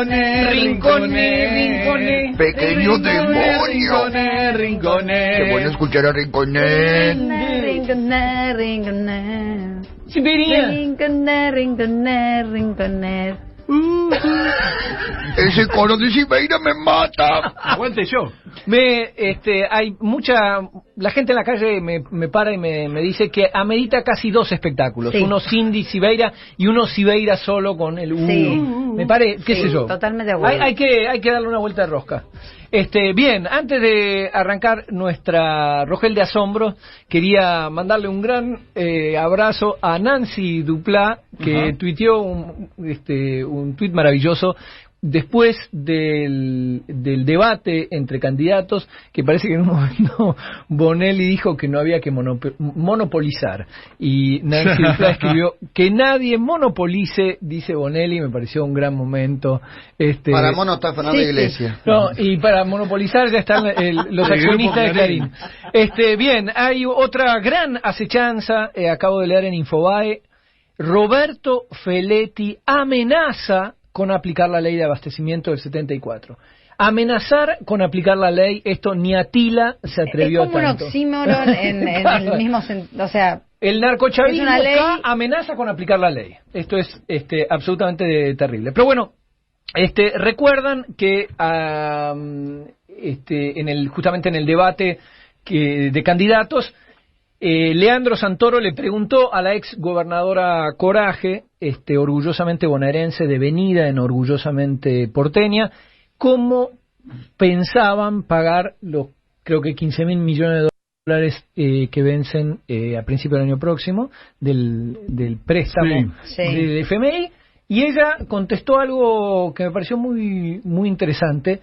rincones, rincones. Pequeño demonio. Rincones. Qué bueno escuchar a Rincones. Rincones. Siberia. Rincones. Ese coro de Siberia me mata. Aguante yo. Hay mucha... La gente en la calle me para y me dice que amerita casi 2 espectáculos. Sí. Uno Cindy Sibeira y uno Sibeira solo con el... Sí. Me pare, qué sé yo. Totalmente de acuerdo. Hay que darle una vuelta de rosca. Bien, antes de arrancar nuestra Rogel de Asombros, quería mandarle un gran abrazo a Nancy Duplá, que tuiteó un tuit maravilloso después del debate entre candidatos, que parece que en un momento Bonelli dijo que no había que monopolizar, y Nancy Duplá escribió que nadie monopolice, dice Bonelli. Me pareció un gran momento. Para mono está Fernando Iglesias. No, y para monopolizar ya están los accionistas de Clarín. Bien, hay otra gran acechanza, acabo de leer en Infobae. Roberto Feletti amenaza con aplicar la ley de abastecimiento del 74. Amenazar con aplicar la ley, esto ni Atila se atrevió a tanto. Es como un oxímoron en el mismo sentido, o sea... El narcochavismo es una ley... amenaza con aplicar la ley. Esto es absolutamente terrible. Pero bueno, recuerdan que justamente en el debate de candidatos, Leandro Santoro le preguntó a la ex gobernadora Coraje, orgullosamente bonaerense, devenida en orgullosamente porteña, cómo pensaban pagar los, creo que 15.000 millones de dólares que vencen a principio del año próximo del préstamo del FMI, y ella contestó algo que me pareció muy, muy interesante.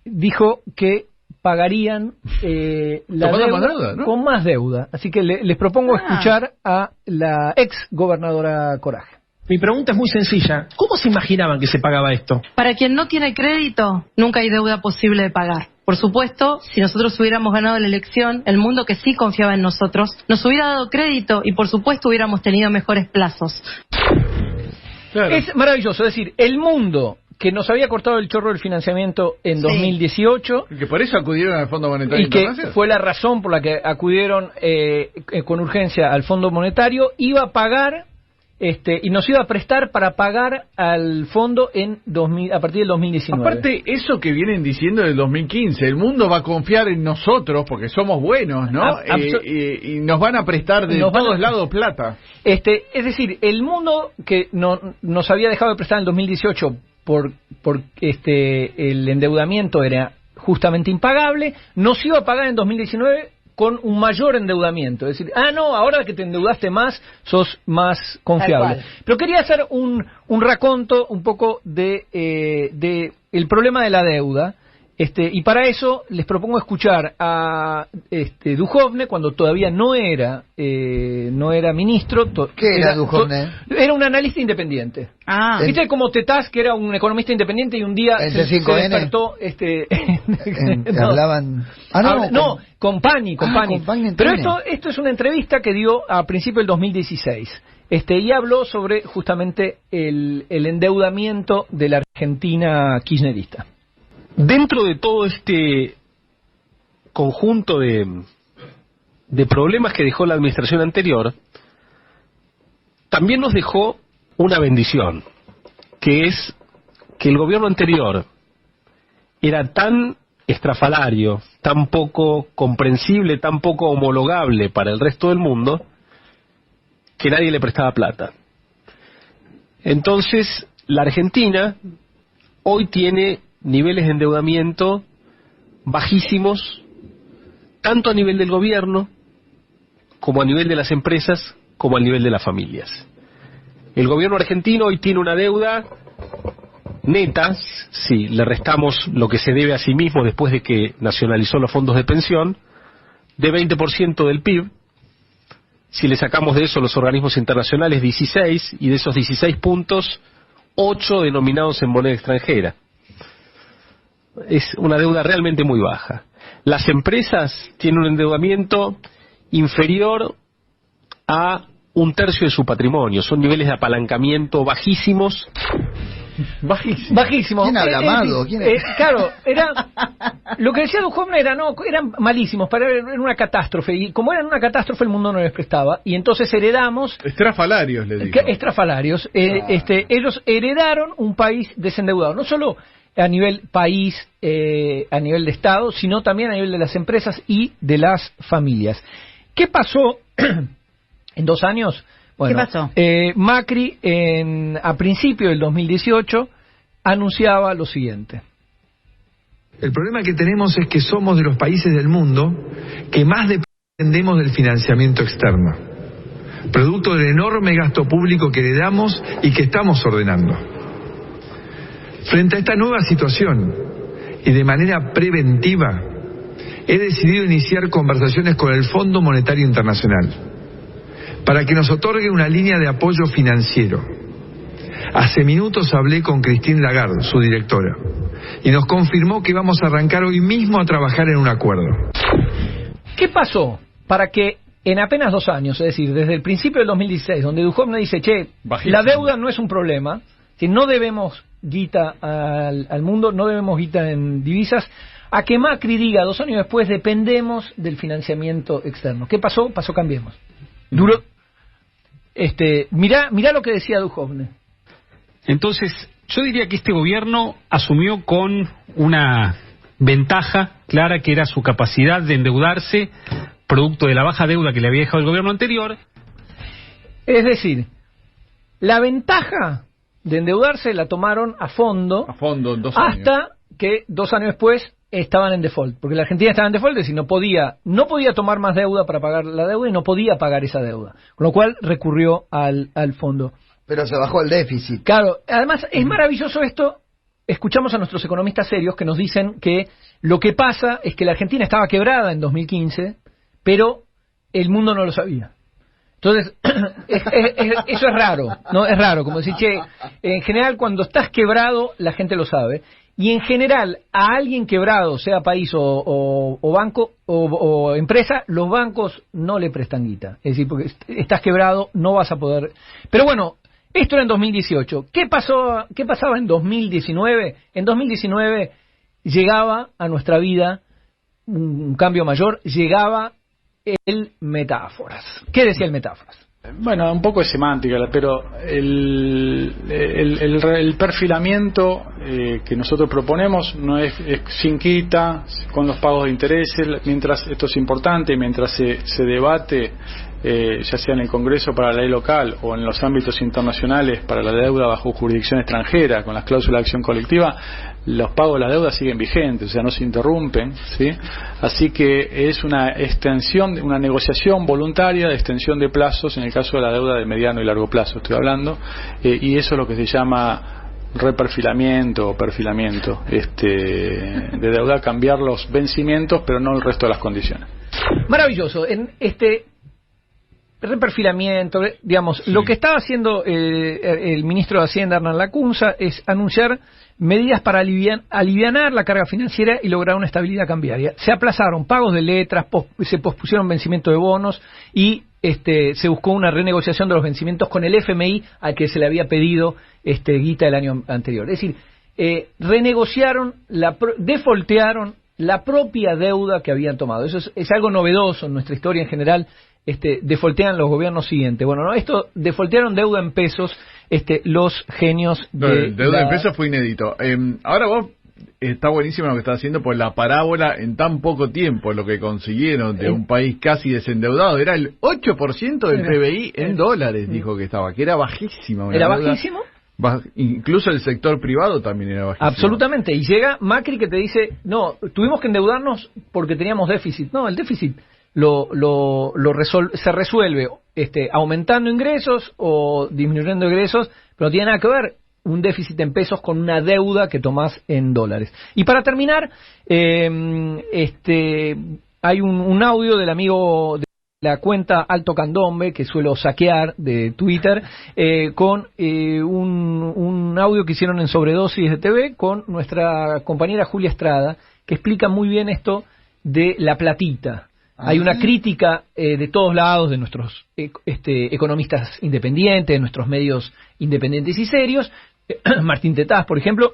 Dijo que pagarían la deuda, ¿no? Con más deuda. Así que les propongo escuchar a la ex gobernadora Coraje. Mi pregunta es muy sencilla. ¿Cómo se imaginaban que se pagaba esto? Para quien no tiene crédito, nunca hay deuda posible de pagar. Por supuesto, si nosotros hubiéramos ganado la elección, el mundo que sí confiaba en nosotros nos hubiera dado crédito y por supuesto hubiéramos tenido mejores plazos. Claro. Es maravilloso, es decir, el mundo que nos había cortado el chorro del financiamiento en 2018. Y que por eso acudieron al Fondo Monetario y que Internacional. Fue la razón por la que acudieron con urgencia al Fondo Monetario. Iba a pagar, y nos iba a prestar para pagar al fondo a partir del 2019. Aparte, eso que vienen diciendo del 2015, el mundo va a confiar en nosotros porque somos buenos, ¿no? Y nos van a prestar de todos lados plata. Es decir, el mundo que nos había dejado de prestar en el 2018 por el endeudamiento era justamente impagable, nos iba a pagar en 2019 con un mayor endeudamiento. Es decir, ahora que te endeudaste más, sos más confiable. Pero quería hacer un raconto un poco de el problema de la deuda. Y para eso les propongo escuchar a Duhovne cuando todavía no era ministro. ¿Qué era Duhovne? Era un analista independiente. ¿Viste como Tetaz, que era un economista independiente y un día se despertó? Hablaban... Company. Pero esto es una entrevista que dio a principios del 2016. Y habló sobre justamente el endeudamiento de la Argentina kirchnerista. Dentro de todo este conjunto de problemas que dejó la administración anterior, también nos dejó una bendición, que es que el gobierno anterior era tan estrafalario, tan poco comprensible, tan poco homologable para el resto del mundo, que nadie le prestaba plata. Entonces, la Argentina hoy tiene niveles de endeudamiento bajísimos, tanto a nivel del gobierno, como a nivel de las empresas, como a nivel de las familias. El gobierno argentino hoy tiene una deuda neta, si le restamos lo que se debe a sí mismo después de que nacionalizó los fondos de pensión, de 20% del PIB. Si le sacamos de eso los organismos internacionales, 16, y de esos 16 puntos, 8 denominados en moneda extranjera. Es una deuda realmente muy baja. Las empresas tienen un endeudamiento inferior a 1/3 de su patrimonio. Son niveles de apalancamiento bajísimos, Bajísimo. ¿Quién habla Amado? Claro, era lo que decía Duhovne eran malísimos, eran una catástrofe, y como eran una catástrofe el mundo no les prestaba, y entonces heredamos estrafalarios, le digo. Estrafalarios. Ellos heredaron un país desendeudado, no solo a nivel país, a nivel de Estado, sino también a nivel de las empresas y de las familias. ¿Qué pasó en 2 años? Bueno, ¿qué pasó? Macri, a principio del 2018, anunciaba lo siguiente. El problema que tenemos es que somos de los países del mundo que más dependemos del financiamiento externo, producto del enorme gasto público que heredamos y que estamos ordenando. Frente a esta nueva situación, y de manera preventiva, he decidido iniciar conversaciones con el Fondo Monetario Internacional para que nos otorgue una línea de apoyo financiero. Hace minutos hablé con Christine Lagarde, su directora, y nos confirmó que vamos a arrancar hoy mismo a trabajar en un acuerdo. ¿Qué pasó para que en apenas 2 años, es decir, desde el principio del 2016, donde Duhovne dice, la deuda no es un problema, que no debemos guita al mundo, no debemos guita en divisas, a que Macri diga 2 años después, dependemos del financiamiento externo? ¿Qué pasó? Pasó Cambiemos. Duró. Mirá lo que decía Duhovne. Entonces, yo diría que este gobierno asumió con una ventaja clara, que era su capacidad de endeudarse, producto de la baja deuda que le había dejado el gobierno anterior. Es decir, la ventaja de endeudarse la tomaron a fondo en 2 años. Hasta que 2 años después estaban en default, porque la Argentina estaba en default, es decir, no podía tomar más deuda para pagar la deuda y no podía pagar esa deuda, con lo cual recurrió al fondo. Pero se bajó el déficit. Claro, además es maravilloso esto. Escuchamos a nuestros economistas serios que nos dicen que lo que pasa es que la Argentina estaba quebrada en 2015, pero el mundo no lo sabía. Entonces, eso es raro, ¿no? Es raro, como decir, en general cuando estás quebrado la gente lo sabe. Y en general, a alguien quebrado, sea país o banco o empresa, los bancos no le prestan guita. Es decir, porque estás quebrado, no vas a poder. Pero bueno, esto era en 2018. ¿Qué pasaba en 2019? En 2019 llegaba a nuestra vida un cambio mayor, llegaba el Metáforas. ¿Qué decía el Metáforas? Bueno, un poco es semántica, pero el perfilamiento que nosotros proponemos no es sin quita, con los pagos de intereses, mientras esto es importante, mientras se debate, ya sea en el Congreso para la ley local o en los ámbitos internacionales para la deuda bajo jurisdicción extranjera, con las cláusulas de acción colectiva, los pagos de la deuda siguen vigentes, o sea, no se interrumpen, ¿sí? Así que es una extensión, una negociación voluntaria de extensión de plazos en el caso de la deuda de mediano y largo plazo, estoy hablando, y eso es lo que se llama reperfilamiento o perfilamiento de deuda, cambiar los vencimientos, pero no el resto de las condiciones. Maravilloso. En este reperfilamiento, digamos, lo que estaba haciendo el ministro de Hacienda, Hernán Lacunza, es anunciar medidas para alivianar la carga financiera y lograr una estabilidad cambiaria. Se aplazaron pagos de letras, se pospusieron vencimiento de bonos y se buscó una renegociación de los vencimientos con el FMI al que se le había pedido guita el año anterior. Es decir, renegociaron, defoltearon la propia deuda que habían tomado. Eso es algo novedoso en nuestra historia en general. Defoltean los gobiernos siguientes. Bueno, no, esto defoltearon deuda en pesos los genios de deuda en pesos fue inédito. Ahora vos está buenísimo lo que estás haciendo por la parábola en tan poco tiempo, lo que consiguieron de un país casi desendeudado. Era el 8% del PBI en dólares, dijo que estaba, que era bajísimo. ¿Era bajísimo? Incluso el sector privado también era bajísimo. Absolutamente. Y llega Macri que te dice, no, tuvimos que endeudarnos porque teníamos déficit. No, el déficit se resuelve aumentando ingresos o disminuyendo ingresos, pero no tiene nada que ver un déficit en pesos con una deuda que tomás en dólares. Y para terminar, hay un audio del amigo de la cuenta Alto Candombe, que suelo saquear de Twitter, con un audio que hicieron en Sobredosis de TV con nuestra compañera Julia Estrada, que explica muy bien esto de la platita. Hay una crítica de todos lados de nuestros economistas independientes, de nuestros medios independientes y serios, Martín Tetaz, por ejemplo,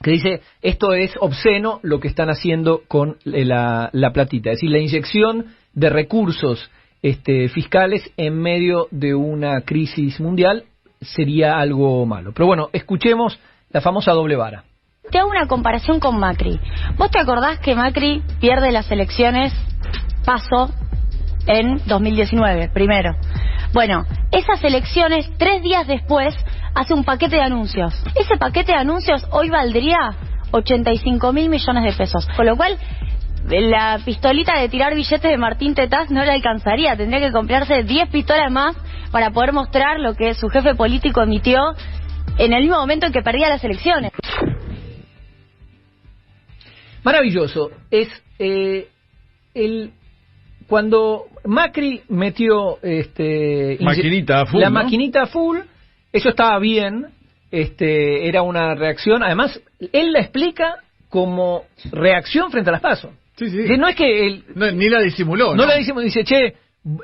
que dice, esto es obsceno lo que están haciendo con la platita, es decir, la inyección de recursos fiscales en medio de una crisis mundial sería algo malo. Pero bueno, escuchemos la famosa doble vara. Te hago una comparación con Macri. ¿Vos te acordás que Macri pierde las elecciones PASO en 2019, primero? Bueno, esas elecciones, 3 días después, hace un paquete de anuncios. Ese paquete de anuncios hoy valdría 85.000 millones de pesos. Con lo cual, la pistolita de tirar billetes de Martín Tetaz no le alcanzaría. Tendría que comprarse 10 pistolas más para poder mostrar lo que su jefe político emitió en el mismo momento en que perdía las elecciones. Maravilloso. Es cuando Macri metió maquinita a full, la ¿no? maquinita a full, eso estaba bien, era una reacción. Además, él la explica como reacción frente a las PASO. Sí, sí. No es que él ni la disimuló. No la disimuló, dice, che,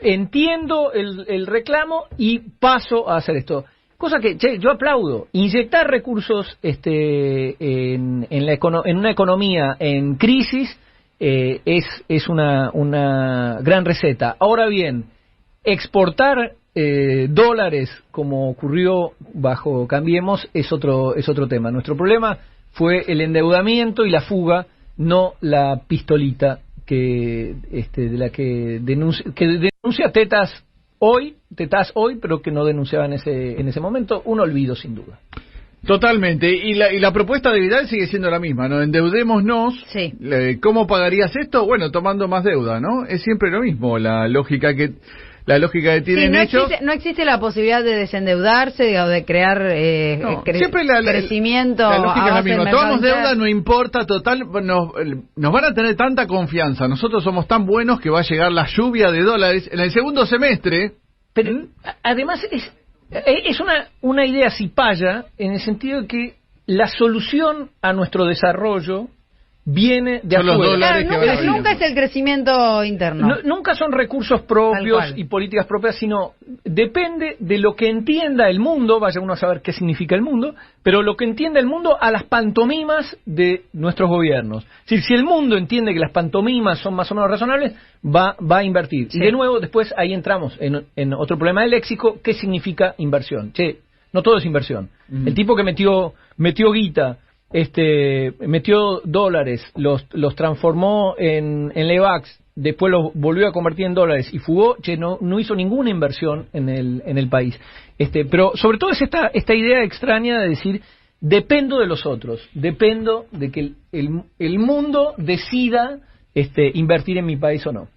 entiendo el reclamo y paso a hacer esto. Cosa que, che, yo aplaudo. Inyectar recursos en una economía en crisis es una gran receta. Ahora bien, exportar dólares, como ocurrió bajo Cambiemos, es otro tema. Nuestro problema fue el endeudamiento y la fuga, no la pistolita de la que denuncia Tetaz hoy, pero que no denunciaba en ese momento. Un olvido, sin duda. Totalmente. Y la propuesta de Vidal sigue siendo la misma, ¿no? Endeudémonos. Sí. ¿Cómo pagarías esto? Bueno, tomando más deuda, ¿no? Es siempre lo mismo, la lógica que tienen ellos. No existe la posibilidad de desendeudarse o de crear siempre crecimiento. La lógica es la misma. Tomamos interno. deuda, no importa, total, nos van a tener tanta confianza. Nosotros somos tan buenos que va a llegar la lluvia de dólares en el segundo semestre. Pero además es una idea cipaya, en el sentido de que la solución a nuestro desarrollo viene de Son afuera. los dólares que van a venir. Nunca es el crecimiento interno. Nunca son recursos propios y políticas propias, sino depende de lo que entienda el mundo, vaya uno a saber qué significa el mundo, pero lo que entienda el mundo a las pantomimas de nuestros gobiernos. Es decir, si el mundo entiende que las pantomimas son más o menos razonables, va a invertir. Sí. Y de nuevo, después ahí entramos en otro problema del léxico, ¿qué significa inversión? Che, no todo es inversión. El tipo que metió guita, metió dólares, los transformó en Levax, después los volvió a convertir en dólares y fugó, no hizo ninguna inversión en el país. Pero sobre todo es esta idea extraña de decir, dependo de los otros, dependo de que el mundo decida invertir en mi país o no.